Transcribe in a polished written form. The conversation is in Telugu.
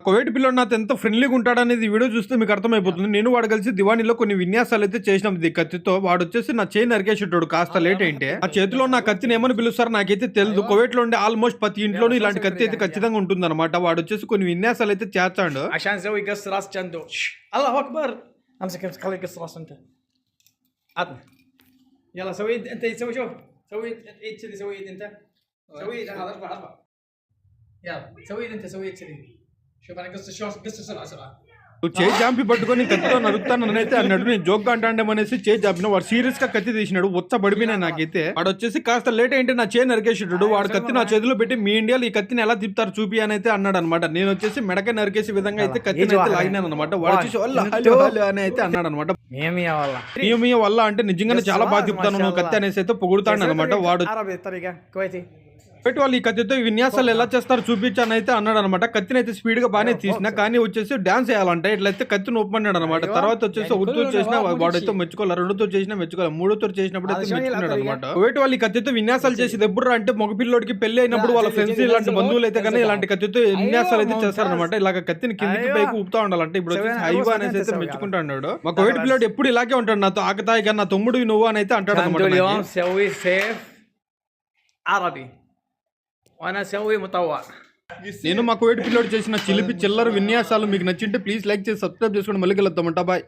కువైట్ పిల్లడు నాతో ఎంత ఫ్రెండ్లీగా ఉంటాడనేది వీడియో చూస్తే మీకు అర్థమైపోతుంది. నేను వాడు కలిసి దివానీలో కొన్ని విన్యాసాలు అయితే చేసినాం ఈ కత్తితో. వాడు వచ్చేసి నా చేయి నరికేసేటాడు కాస్త లేట్ అయితే. ఆ చేతిలో నా కత్తిని ఏమని పిలుస్తారో నాకైతే తెలియదు. కువైట్ లో ఉండే ఆల్మోస్ట్ ప్రతి ఇంట్లోనూ ఇలాంటి కత్తి అయితే ఖచ్చితంగా ఉంటుంది అనమాట. వాడు వచ్చేసి కొన్ని విన్యాసాలు అయితే చేస్తాడు. امسك خليه يقص راسه انت. عطني يلا سوي انت سوي شوف سوي ايد كذي سوي ايد انت سوي ايد هذا ارفع يلا سوي ايد انت سوي ايد كذي شوف انا قص الشوط قص بسرعه నువ్వు చేయి జాంపి పట్టుకొని కత్తితో నరుకుతాను అయితే అన్నాడు. నేను జోక్ గా అంటాడేమనేసి చేయి జాపిన వాడు సీరియస్ గా కత్తి తీసినాడు. ఉచ్చ పడిపోయినా నాకైతే. వాడు వచ్చేసి కాస్త లేట్ అయితే నా చేయి నరికేసాడు. వాడు కత్తి నా చేతిలో పెట్టి మీ ఇండియాలో ఈ కత్తిని ఎలా తిప్పుతారు చూపి అని అయితే అన్నాడు అనమాట. నేను వచ్చేసి మెడకే నరికేసే విధంగా అయితే కత్తిని అయితే లాగినాను అనమాట. వాడు వచ్చేసి అని అయితే అన్నాడు అనమాట. మియా వల్ల అంటే నిజంగానే చాలా బాగా తిప్పుతాను నువ్వు కత్తి అనేసి అయితే పొగుడుతాడు అనమాట. వాడు వాళ్ళు ఈ కత్తితో విన్యాసాలు ఎలా చేస్తారు చూపించాను అయితే అన్నాడు అనమాట. కత్తిని అయితే స్పీడ్ గా బాగానే తీసిన కానీ వచ్చేసి డాన్స్ చేయాలంటే ఇట్లయితే కత్తిని ఒప్పన్నాడు అనమాట. తర్వాత వచ్చేసి ఒకటితో చేసిన వాడైతే మెచ్చుకోవాలి, రెండుతో చేసినా మెచ్చుకోవాలి, మూడుతో చేసినప్పుడు అయితే మెచ్చుకున్నాడు అనమాట. ఒకటి వాళ్ళు ఈ కత్తితో విన్యాసాలు చేసేది ఎప్పుడు అంటే మగ పిల్లోడికి పెళ్లి అయినప్పుడు వాళ్ళ ఫ్రెండ్స్ ఇలాంటి బంధువులు అయితే కానీ ఇలాంటి కత్తితో విన్యాసాలు అయితే చేస్తారనమాట. ఇలాగ కత్తిని కిందికి పైకి ఊపుతా ఉండాలంటే ఇప్పుడు వచ్చేసి హైవా అనేసి అయితే మెచ్చుకుంటా అన్నాడు. మా కోవిడ్ పిల్లోడు ఎప్పుడు ఇలాగే ఉంటాడు నాతో ఆకతాయిగా నా తమ్ముడు నువ్వు అని అయితే అంటాడు అనమాట. నేను మా కోవిడ్ పిల్లోడు చేసిన చిలిపి చిల్లర విన్యాసాలు మీకు నచ్చింటే ప్లీజ్ లైక్ చేసి సబ్స్క్రైబ్ చేసుకోండి. మళ్ళీ కలుద్దామంట. బాయ్.